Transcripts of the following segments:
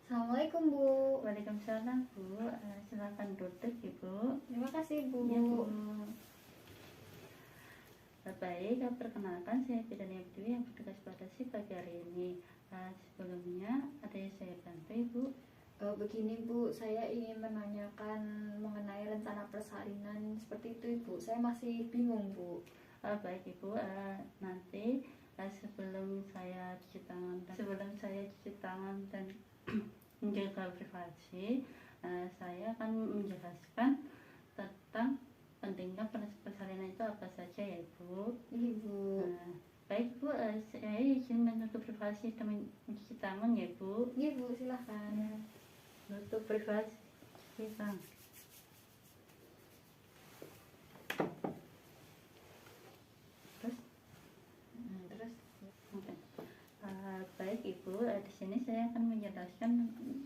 Assalamualaikum Bu. Waalaikumsalam Bu. Silakan duduk Ibu. Terima kasih Bu. Ya Bu. Baik, perkenalkan saya Bidani Abdwi yang bertugas pada si pagi hari ini. Sebelumnya ada yang saya bantu Ibu. Begini Bu, saya ingin menanyakan mengenai rencana persalinan seperti itu Ibu. Saya masih bingung Bu. Baik Ibu, nanti sebelum saya cuci tangan dan menjaga privasi, saya akan menjelaskan tentang pentingnya persalinan itu apa saja ya Ibu. Ibu. Baik Bu, saya izin menjaga privasi dan mencuci tangan ya Bu. Iya Bu, silahkan. Untuk privasi kita. Terus. Oke. Baik Ibu, di sini saya akan menjelaskan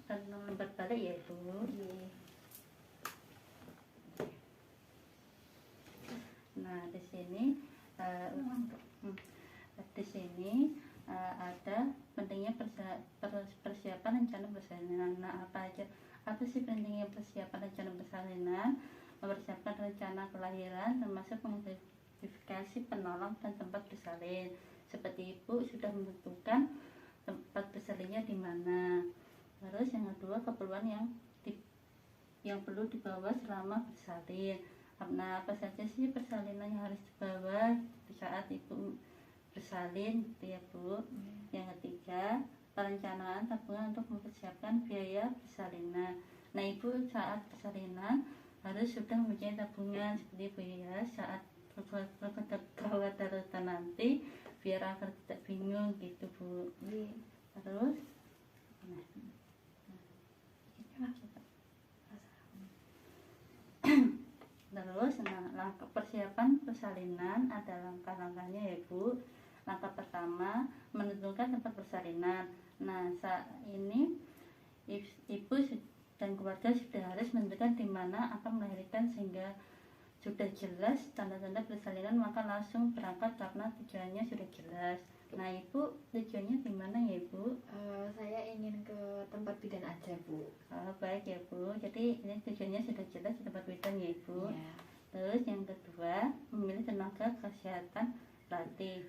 tentang lembar balik ya Ibu. Iya. Nah di sini ada pentingnya persiapan rencana persalinan. Nah apa sih pentingnya persiapan rencana persalinan? Mempersiapkan rencana kelahiran termasuk mengidentifikasi penolong dan tempat bersalin. Seperti Ibu sudah menentukan tempat bersalinnya di mana. Terus yang kedua, keperluan yang perlu dibawa selama bersalin. Nah, apa saja sih persalinan yang harus dibawa di saat Ibu bersalin gitu ya Bu. Yang ketiga, perencanaan tabungan untuk mempersiapkan biaya persalinan. Nah Ibu saat persalinan harus sudah mempunyai tabungan seperti Ibu ya, saat gawat darurat nanti biar agar tidak bingung gitu Bu. Terus langkah persiapan persalinan ada langkah-langkahnya ya Bu. Langkah pertama, menentukan tempat persalinan. Nah saat ini Ibu dan keluarga sudah harus menentukan di mana akan melahirkan, sehingga sudah jelas tanda-tanda persalinan maka langsung berangkat karena tujuannya sudah jelas. Nah Ibu tujuannya di mana ya Ibu? Saya ingin ke tempat bidan aja Bu. Baik ya Bu, jadi ini tujuannya sudah jelas di tempat bidan ya Ibu. Ya. Terus yang kedua, memilih tenaga kesehatan pelatih.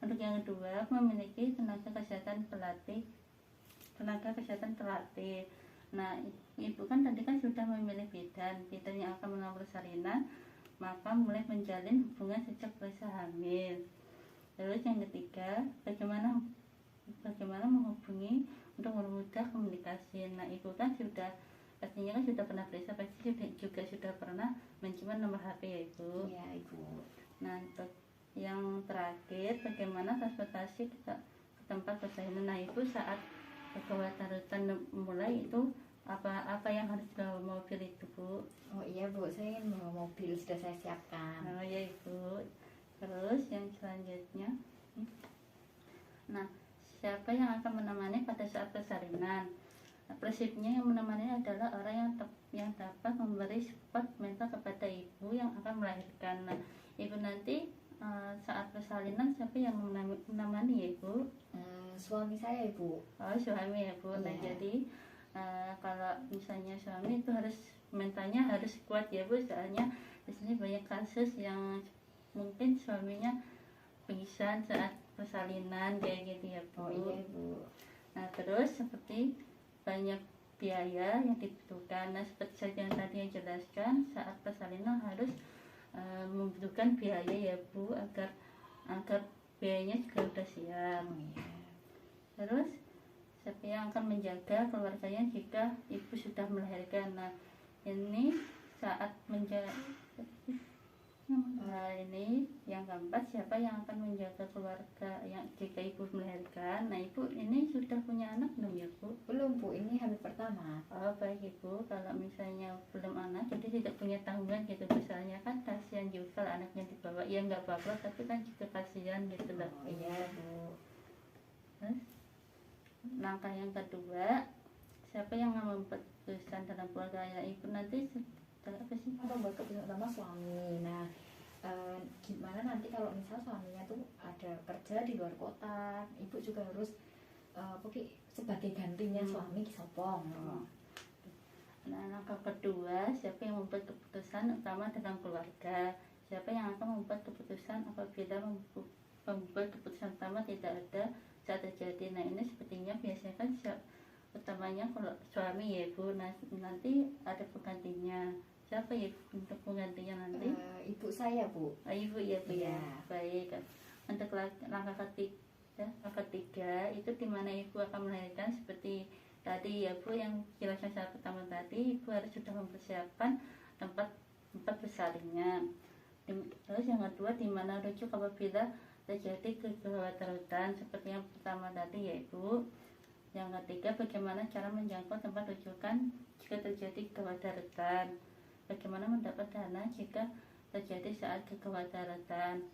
Untuk yang kedua, memiliki tenaga kesehatan terlatih. Nah Ibu kan tadi kan sudah memilih bidan yang akan melakukan persalinan, maka mulai menjalin hubungan sejak proses hamil. Terus yang ketiga, bagaimana menghubungi untuk mempermudah komunikasi. Nah Ibu kan pastinya kan sudah pernah periksa, pasti juga sudah pernah mencium nomor HP ya Ibu. Iya Ibu. Nah untuk yang terakhir, bagaimana transportasi ke tempat persalinan. Nah Ibu saat gawat darurat mulai itu apa yang harus dibawa mobil itu Bu? Oh iya Bu, saya ingin bawa mobil, sudah saya siapkan. Oh ya Ibu. Terus yang selanjutnya, nah siapa yang akan menemani pada saat persalinan? Nah, prinsipnya yang menemani adalah orang yang dapat memberi support mental kepada Ibu yang akan melahirkan. Nah Ibu nanti saat persalinan siapa yang menemani ya Ibu? Suami saya Ibu. Oh suami ya Bu. Nah Iya. jadi kalau misalnya suami itu harus mentalnya harus kuat ya Bu, soalnya di sini banyak kasus yang mungkin suaminya pingsan saat persalinan kayak gitu ya Bu. Oh iya Bu. Nah terus seperti banyak biaya yang dibutuhkan. Nah seperti saja yang tadi yang jelaskan, saat persalinan harus membutuhkan biaya ya Bu, agar biayanya juga sudah siap. Oh iya. Terus siapa yang akan menjaga keluarganya jika Ibu sudah melahirkan? Nah ini saat ini yang keempat, siapa yang akan menjaga keluarga yang jika Ibu melahirkan? Nah Ibu ini sudah punya anak belum ya Bu? Belum Bu, ini hamil pertama. Oh baik Ibu, kalau misalnya belum anak jadi tidak punya tanggungan gitu, misalnya kan kasihan juga anaknya dibawa, ya nggak apa-apa tapi kan juga kasihan gitu loh. Oh iya Bu. Terus langkah yang kedua, siapa yang memutuskan dalam keluarga Ibu nanti apa sih? Pembuat keputusan utama suami. Nah gimana nanti kalau misal suaminya tuh ada ada kerja di luar kota, ibu juga harus sebagai gantinya suami sopong. Nah, langkah kedua, siapa yang membuat keputusan utama tentang keluarga? Siapa yang akan membuat keputusan apabila membuat keputusan utama tidak ada saat terjadi? Nah, ini sepertinya biasanya kan utamanya kalau suami ya Bu. Nah, nanti ada penggantinya. Siapa ya untuk penggantinya nanti? Ibu saya Bu. Ibu ya Bu ya. Iya. Baik. Untuk langkah ketiga itu dimana ibu akan melahirkan seperti tadi ya Bu, yang jelasnya saat pertama tadi, ibu harus sudah mempersiapkan tempat bersalinnya. Terus yang kedua, dimana rujuk apabila terjadi kekhawatiran seperti yang pertama tadi ya Ibu. Yang ketiga, bagaimana cara menjangkau tempat rujukan jika terjadi kekhawatiran. Bagaimana mendapat dana jika terjadi saat kekhawatiran.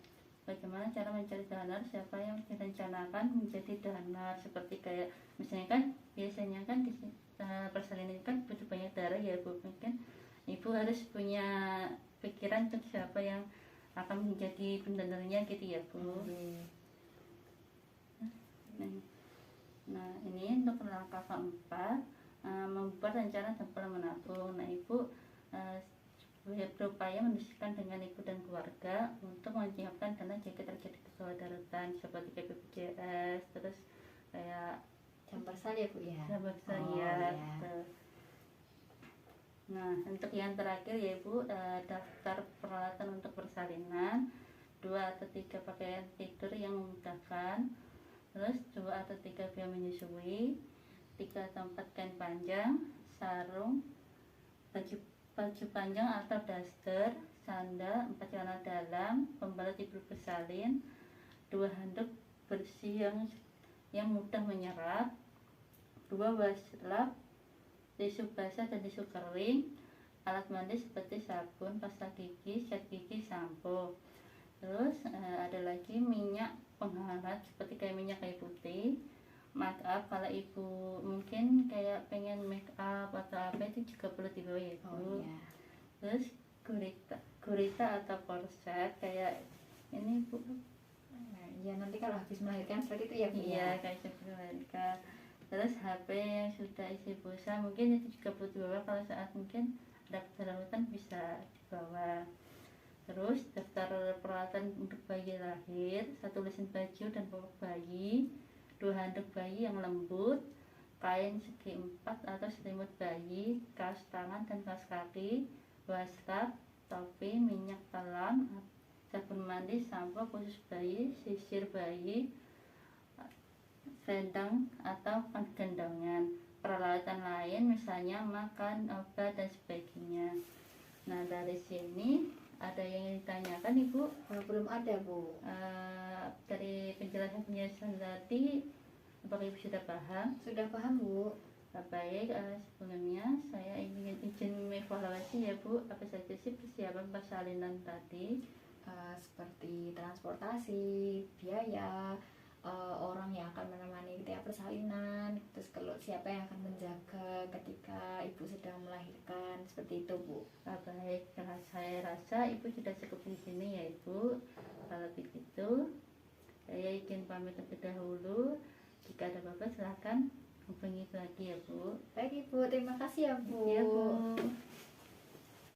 Bagaimana cara mencari donor, siapa yang direncanakan menjadi donor, seperti kayak misalnya kan biasanya kan di persalinan kan butuh banyak darah ya Bu, mungkin ibu harus punya pikiran untuk siapa yang akan menjadi pendonornya gitu ya Bu. Nah, ini untuk langkah keempat, membuat rencana dan pola menabung. Nah, ibu berupaya mendiskusikan dengan ibu dan keluarga untuk menyiapkan dana jika terjadi kekhawatiran seperti kayak BPJS, terus kayak jam bersal ya Bu ya. Jam bersal ya. Nah, untuk yang terakhir ya Ibu, daftar peralatan untuk persalinan, 2 atau 3 pakaian tidur yang memudahkan, terus 2 atau 3 biaya menyusui, 3 atau 4 kain panjang, sarung, baju panjang atau daster, sandal, 4 celana dalam, pembalut ibu bersalin, 2 handuk bersih yang mudah menyerap, 2 wastafel, tisu basah dan tisu kering, alat mandi seperti sabun, pasta gigi, cat gigi, sampo. Terus ada lagi minyak penghangat seperti kayak minyak kayu putih, make up kalau ibu mungkin kayak pengen make up atau apa itu juga perlu dibawa ya Bu. Terus gurita atau korset kayak ini Bu. Ya nanti kalau habis melahirkan seperti itu ya Bu. Iya, kayak sebelum melahirkan. Terus HP yang sudah isi pulsa mungkin itu juga perlu dibawa kalau saat mungkin ada kedaruratan bisa dibawa. Terus daftar peralatan untuk bayi lahir, 1 lusin baju dan popok bayi, 2 handuk bayi yang lembut, kain segi 4 atau selimut bayi, kaos tangan dan kaos kaki, wastafel, topi, minyak telang, sabun mandi, sampo khusus bayi, sisir bayi, selendang atau gendongan, peralatan lain misalnya makan, obat dan sebagainya. Nah, dari sini ada yang ditanyakan Ibu? Belum ada Bu. Dari penjelasan tadi, apakah Ibu sudah paham? Sudah paham Bu. Baik, sebelumnya saya ingin izin mengevaluasi ya Bu, apa saja sih persiapan persalinan tadi? Seperti transportasi, biaya, orang yang akan menemani ketika persalinan, terus kalau siapa yang akan menjaga ketika ibu sedang melahirkan, seperti itu Bu. Baik, saya rasa Ibu sudah cukup di sini ya Ibu. Kalau begitu, saya izin pamit terlebih dahulu. Jika ada apa-apa silahkan hubungi lagi ya Bu. Baik Ibu, terima kasih ya Bu. Ya Bu.